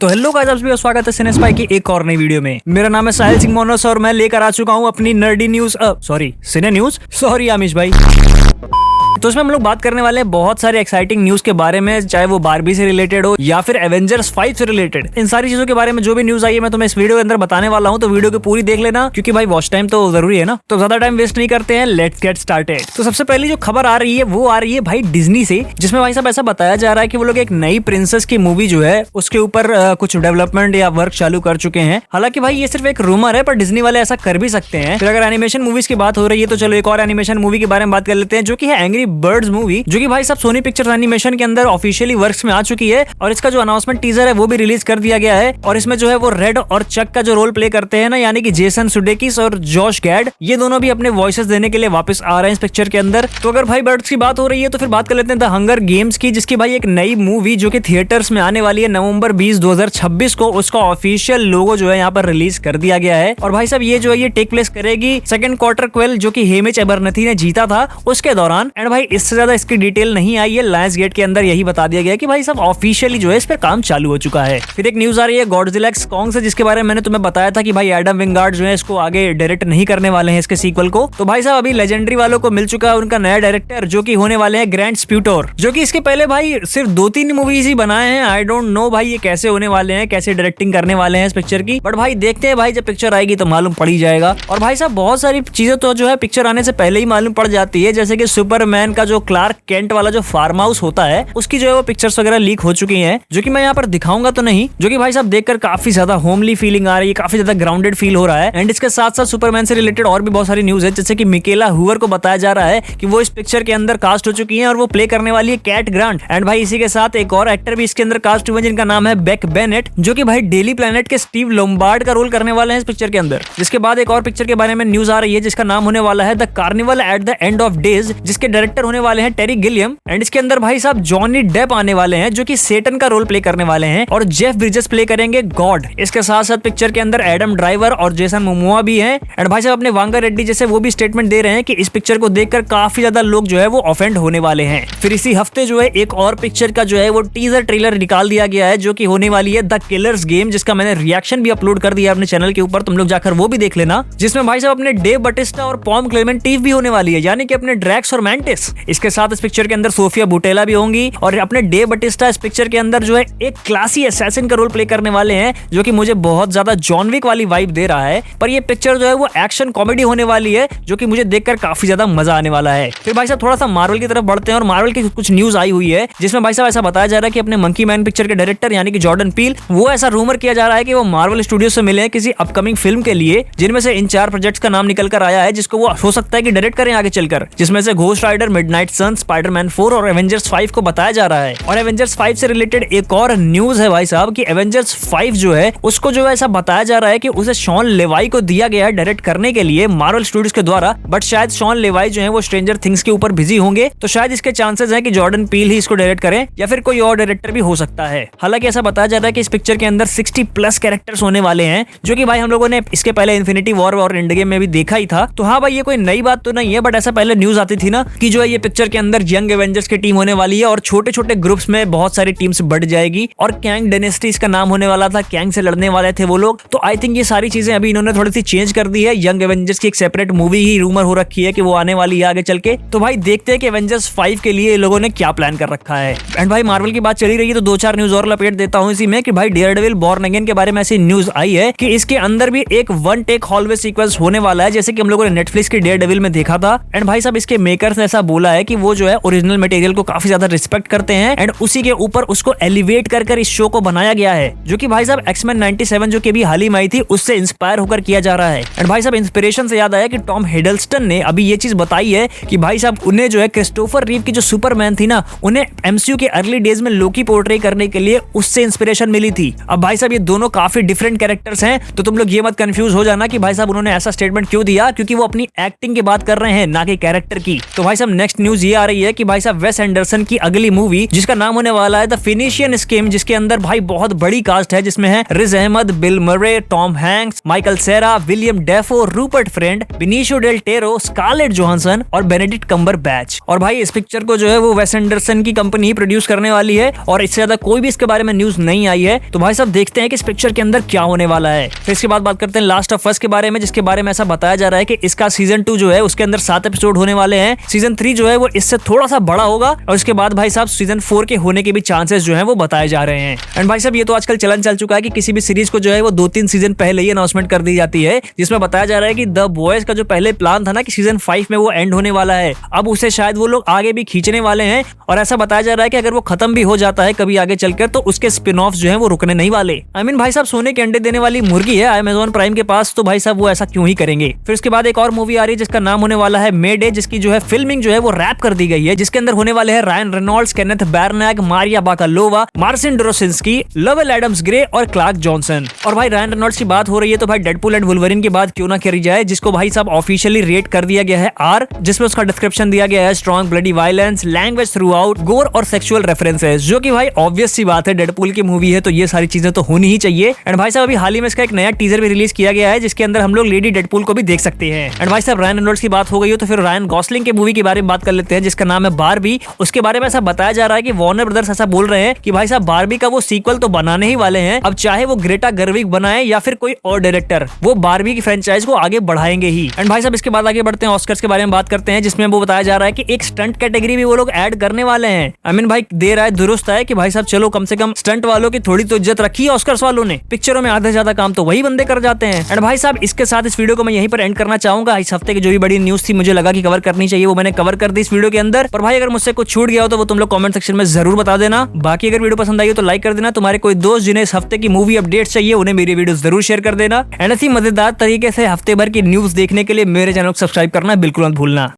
तो hello guys, आप सभी का स्वागत है सिने स्पाई की एक और नई वीडियो में। मेरा नाम है साहिल सिंह मोनस और मैं लेकर आ चुका हूं अपनी नर्डी न्यूज सिने न्यूज। सॉरी आमिश भाई। तो इसमें हम लोग बात करने वाले हैं बहुत सारे एक्साइटिंग न्यूज के बारे में, चाहे वो बारबी से रिलेटेड हो या फिर एवेंजर्स 5 से रिलेटेड। इन सारी चीजों के बारे में जो भी न्यूज आई है मैं तुम्हें इस वीडियो के अंदर बताने वाला हूं, तो वीडियो को पूरी देख लेना क्योंकि भाई वॉच टाइम तो जरूरी है ना। तो ज्यादा टाइम वेस्ट नहीं करते हैं, लेट्स गेट स्टार्टेड। तो सबसे पहली जो खबर आ रही है वो आ रही है भाई डिज्नी से, जिसमें भाई साहब ऐसा बताया जा रहा है कि वो लोग एक नई प्रिंसेस की मूवी जो है उसके ऊपर कुछ डेवलपमेंट या वर्क चालू कर चुके हैं। हालांकि भाई ये सिर्फ एक रूमर है, पर डिज्नी वाले ऐसा कर भी सकते हैं। फिर अगर एनिमेशन मूवीज की बात हो रही है तो चलो एक और एनिमेशन मूवी के बारे में बात कर लेते हैं, जो कि है एंग्री बर्ड्स मूवी, जो कि भाई साहब सोनी पिक्चर्स एनिमेशन के अंदर ऑफिशियली वर्क्स में आ चुकी है। और इसका जो अनाउंसमेंट टीजर है वो भी रिलीज कर दिया गया है। और इसमें जो है वो रेड और चक का जो रोल प्ले करते हैं ना, यानी कि जेसन सुडेकिस और जॉश गैड, ये दोनों भी अपने वॉइसेस देने के लिए वापस आ रहे हैं इस पिक्चर के अंदर। तो अगर भाई बर्ड्स की बात हो रही है तो फिर बात कर लेते हैं द हंगर गेम्स की, जिसकी भाई एक नई मूवी जो कि थिएटर्स में आने वाली है नवंबर 20, 2026 को। उसका ऑफिशियल लोगो जो है यहाँ पर रिलीज कर दिया गया है। और भाई साहब ये जो है ये टेक प्लेस करेगी सेकंड क्वार्टर 12 जो कि हेमिच एबरनथी ने जीता था उसके दौरान। एंड भाई इससे ज्यादा इसकी डिटेल नहीं आई है। लायंस गेट के अंदर यही बता दिया गया कि भाई साहब ऑफिशियली जो है इस पर काम चालू हो चुका है। फिर एक न्यूज आ रही है गॉडजिला एक्स कॉन्ग से, जिसके बारे में मैंने तुम्हें बताया था कि भाई एडम विंगार्ड जो है इसको आगे डायरेक्ट नहीं करने वाले हैं इसके सीक्वल को। तो भाई साहब अभी लेजेंडरी वालों को मिल चुका है उनका नया डायरेक्टर, जो कि होने वाले हैं ग्रैंट स्प्यूटर, जो कि इसके पहले भाई सिर्फ 2-3 मूवीज ही बनाए हैं। आई डोंट नो भाई ये कैसे होने वाले हैं, कैसे डायरेक्टिंग करने वाले हैं इस पिक्चर की, बट भाई देखते हैं भाई जब पिक्चर आएगी तो मालूम पड़ ही जाएगा। और भाई साहब बहुत सारी चीजें तो जो है पिक्चर आने से पहले ही मालूम पड़ जाती है, जैसे कि सुपरमैन का जो क्लार्क केंट वाला जो फार्म हाउस होता है उसकी जो है वो पिक्चर्स वगैरह लीक हो चुकी हैं, जो कि मैं यहाँ पर दिखाऊंगा तो नहीं, जो कि भाई साहब देखकर काफी ज्यादा होमली फीलिंग आ रही है, काफी ज्यादा ग्राउंडेड फील हो रहा है। एंड इसके साथ साथ सुपरमैन से रिलेटेड और भी बहुत सारी न्यूज है, जैसे कि मिकेला हुवर को बताया जा रहा है कि वो इस पिक्चर के अंदर कास्ट हो चुकी है और वो प्ले करने वाली है कैट ग्रांट। एंड भाई इसी के साथ एक और एक्टर भी इसके अंदर कास्ट हुए जिनका नाम है बेक बेनेट, जो कि भाई डेली प्लेनेट के स्टीव लोम्बार्ड का रोल करने वाले हैं इस पिक्चर के अंदर। जिसके बाद एक और पिक्चर के बारे में न्यूज आ रही है जिसका नाम होने वाला है the carnival at the end of days, जिसके डायरेक्टर होने वाले हैं टेरी गिलियम। एंड इसके अंदर भाई साहब जॉनी डेप आने वाले हैं जो कि सेटन का रोल प्ले करने वाले हैं, और जेफ ब्रिजेस प्ले करेंगे गॉड। इसके साथ साथ पिक्चर के अंदर एडम ड्राइवर और जेसन मोमोआ भी हैं। एंड भाई साहब अपने वांगा रेड्डी जैसे वो भी स्टेटमेंट दे रहे हैं कि इस पिक्चर को देखकर काफी ज्यादा लोग जो है वो ऑफेंड होने वाले हैं। फिर इसी हफ्ते जो है एक और पिक्चर का जो है वो टीजर ट्रेलर निकाल दिया गया है, जो कि होने वाली है द किलर्स गेम, जिसका मैंने रिएक्शन भी अपलोड कर दिया अपने चैनल के ऊपर, तुम लोग जाकर वो भी देख लेना। जिसमें भाई साहब अपने डेव बटिस्टा और पॉम क्लेमेंटीव भी होने वाली है, यानी कि अपने ड्रैक्स और मैंटिस। इसके साथ इस पिक्चर के अंदर सोफिया बुटेला भी होंगी, और अपने डेव बटिस्टा इस पिक्चर के अंदर जो है एक क्लासी असैसिन का रोल प्ले करने वाले हैं, जो कि मुझे बहुत ज्यादा जॉन विक वाली वाइब दे रहा है। पर ये पिक्चर जो है वो एक्शन कॉमेडी होने वाली है, जो कि मुझे देखकर काफी ज्यादा मजा आने वाला है। फिर भाई साहब थोड़ा सा मार्वल की तरफ बढ़ते हैं, और मार्वल की कुछ न्यूज आई हुई है जिसमें भाई साहब ऐसा बताया जा रहा है कि अपने मंकी मैन पिक्चर के डायरेक्टर यानी कि जॉर्डन पील, वो ऐसा रूमर किया जा रहा है कि वो मार्वल स्टूडियो से मिले हैं किसी अपकमिंग फिल्म के लिए, जिनमें से इन 4 प्रोजेक्ट्स का नाम निकल कर आया है जिसको वो हो सकता है कि डायरेक्ट करें आगे चलकर, जिसमें से घोस्ट राइडर, मिडनाइट सन, स्पाइडरमैन 4 और एवेंजर्स 5 को बताया जा रहा है। और एवेंजर्स 5 से रिलेटेड एक और न्यूज है भाई साहब कि एवेंजर्स 5 जो है उसको जो है ऐसा बताया जा रहा है कि उसे शॉन लेवाई को दिया गया है डायरेक्ट करने के लिए मार्वल स्टूडियोज के द्वारा, बट शायद शॉन लेवाई जो है वो स्ट्रेंजर थिंग्स के ऊपर बिजी होंगे, तो शायद इसके चांसेस हैं कि जॉर्डन पील ही इसको डायरेक्ट करें या फिर कोई और डायरेक्टर भी हो सकता है। हालांकि ऐसा बताया जा रहा है कि इस पिक्चर के अंदर 60+ कैरेक्टर्स होने वाले हैं, जो कि भाई हम लोगों ने इसके पहले इन्फिनिटी वॉर और एंड गेम में भी देखा ही था। तो हाँ भाई ये कोई नई बात तो नहीं है, बट ऐसा पहले न्यूज आती थी ना कि जो है ये पिक्चर के अंदर यंग एवेंजर्स की टीम होने वाली है और छोटे छोटे ग्रुप्स में बहुत सारी टीम्स बढ़ जाएगी, और कैंग डायनेस्टी इसका नाम होने वाला था, कैंग से लड़ने वाले थे वो लोग। तो आई थिंक ये सारी चीजें अभी इन्होंने थोड़ी सी चेंज कर दी है। यंग एवेंजर्स की एक सेपरेट मूवी ही रूमर हो रखी है कि वो आने वाली है आगे चल के। तो भाई देखते हैं कि एवेंजर्स 5 के लिए लोगों ने क्या प्लान कर रखा है। एंड भाई मार्वल की बात चली रही है तो 2-4 न्यूज और लपेट देता हूँ इसी में कि भाई डेयरडेविल बॉर्न अगेन के बारे में ऐसी न्यूज आई है कि इसके अंदर भी एक 1 टेक हॉलवे सीक्वेंस होने वाला है, जैसे कि हम लोगों ने नेटफ्लिक्स के डेयरडेविल में देखा था। एंड भाई साहब इसके मेकर्स ने ऐसा बोला है कि वो जो है ओरिजिनल मटेरियल को काफी ज्यादा रिस्पेक्ट करते हैं, एंड उसी के ऊपर उसको एलिवेट कर इस शो को बनाया गया है, जो कि भाई साहब एक्समैन 97 जो कि भी हाल ही में आई थी उससे इंस्पायर होकर किया जा रहा है। एंड भाई साहब इंस्पिरेशन से याद आया कि टॉम हिडलस्टन ने अभी ये चीज बताई है कि भाई साहब उन्हें जो है क्रिस्टोफर रीव की जो सुपरमैन थी ना, उन्हें एमसीयू के अर्ली डेज में लोकी पोर्ट्रे करने के लिए उससे इंस्पिरेशन मिली थी। अब भाई साहब ये दोनों काफी डिफरेंट कैरेक्टर्स हैं, तो तुम लोग ये मत कंफ्यूज हो जाना कि भाई साहब उन्होंने ऐसा स्टेटमेंट क्यों दिया, क्योंकि वो अपनी एक्टिंग की बात कर रहे हैं ना कि कैरेक्टर की। तो भाई साहब नेक्स्ट न्यूज ये आ रही है कि भाई साहब वेस एंडरसन की अगली मूवी जिसका नाम होने वाला है द फिनिशियन स्कीम, जिसके अंदर भाई बहुत बड़ी कास्ट है, जिसमें है Riz Ahmed, Bill Murray, Tom Hanks, Michael Cera, Willem Dafoe, Rupert Friend, Benicio Del Toro, Scarlett Johansson और बेनेडिक्ट कम्बरबैच। और भाई इस पिक्चर को जो है वो वेस एंडरसन की कंपनी ही प्रोड्यूस करने वाली है और इससे ज्यादा कोई भी इसके बारे में न्यूज नहीं आई है। तो भाई साहब देखते हैं कि इस पिक्चर के अंदर क्या होने वाला है। फिर इसके बाद बात करते हैं लास्ट ऑफ अस के बारे में, जिसके बारे में ऐसा बताया जा रहा है कि इसका सीजन 2 जो है उसके अंदर 7 एपिसोड होने वाले हैं। सीजन 3 जो है वो इससे थोड़ा सा बड़ा होगा और इसके बाद भाई साहब सीजन 4 के होने के भी चांसेस जो है वो बताए जा रहे हैं। एंड भाई साहब ये तो आजकल चलन चल चुका है कि किसी भी सीरीज को जो है वो 2-3 सीजन पहले ही अनाउंसमेंट कर दी जाती है, जिसमें बताया जा रहा है कि द बॉयज का जो पहले प्लान था ना कि सीजन 5 में वो एंड होने वाला है, अब उसे शायद वो लोग आगे भी खींचने वाले हैं। और ऐसा बताया जा रहा है कि अगर वो खत्म भी हो जाता है कभी आगे चलकर तो उसके स्पिन ऑफ जो है वो रुकने नहीं वाले। आई मीन भाई साहब सोने के अंडे देने वाली मुर्गी है अमेज़न प्राइम के पास, तो भाई साहब वो ऐसा क्यों ही करेंगे। फिर उसके बाद एक और मूवी आ रही है जिसका नाम होने वाला है मे डे, जिसकी जो है फिल्मिंग जो है वो रैप कर दी गई है, जिसके अंदर होने वाले हैं Ryan Reynolds, Kenneth Branagh, Maria Bakalova, Marcin Dorocinski, Lovell Adams Gray और क्लार्क जॉनसन। और भाई रायन रेनॉल्ड्स की बात हो रही है तो भाई डेडपूल एंड वुल्वरीन की बात क्यों ना करी जाए, जिसको भाई साहब ऑफिशियली रेट कर दिया गया है R, जिसमें उसका डिस्क्रिप्शन दिया गया है strong bloody violence, language through out, गोर और सेक्सुअल रेफरेंसेस, जो कि भाई ऑब्वियस सी बात है डेडपूल की मूवी है तो ये सारी चीजें तो होनी ही चाहिए। एंड भाई साहब अभी हाल ही में इसका एक नया टीजर भी रिलीज किया गया है, जिसके अंदर हम लोग लेडी डेडपूल को भी देख सकते हैं। एंड भाई साहब रायन रेनॉल्ड्स की बात हो गई हो तो फिर रायन गॉसलिंग की मूवी के बारे में बात कर लेते हैं, जिसका नाम है बारबी। उसके बारे में ऐसा बताया जा रहा है कि वार्नर ब्रदर्स ऐसा बोल रहे हैं कि भाई साहब बारबी का वो सीक्वल तो बनाने ही वाले हैं, अब चाहे वो ग्रेटा गर्विग बनाए या फिर कोई और डायरेक्टर, वो बारबी की फ्रेंचाइज को आगे बढ़ाएंगे ही। एंड भाई साहब इसके बाद आगे बढ़ते हैं, ऑस्कर्स के बारे में बात करते हैं, जिसमें वो बताया जा रहा है कि एक स्टंट कैटेगरी भी वो लोग ऐड करने वाले हैं। आई मीन भाई दे रहा है दुरुस्त है कि भाई साहब चलो कम से कम स्टंट वालों की थोड़ी तो इज्जत रखी है ऑस्कर्स वालों ने, पिक्चरों में आधे से ज्यादा काम तो वही बंदे कर जाते हैं। एंड भाई साहब इसके साथ इस वीडियो को मैं यहीं पर एंड करना चाहूंगा। इस हफ्ते की जो भी बड़ी न्यूज थी मुझे लगा कि कवर करनी चाहिए, वो मैंने कवर कर दी इस वीडियो के अंदर। पर भाई अगर मुझसे कुछ छूट गया हो तो वो तुम लोग कमेंट सेक्शन में जरूर बता देना। बाकी अगर वीडियो पसंद आई हो तो लाइक कर देना। तुम्हारे कोई दोस्त जिन्हें इस हफ्ते की मूवी अपडेट्स चाहिए उन्हें मेरी वीडियो जरूर शेयर कर देना। एंड ऐसी मजेदार तरीके से हफ्ते भर की न्यूज देखने के लिए मेरे चैनल को सब्सक्राइब करना बिल्कुल मत भूलना।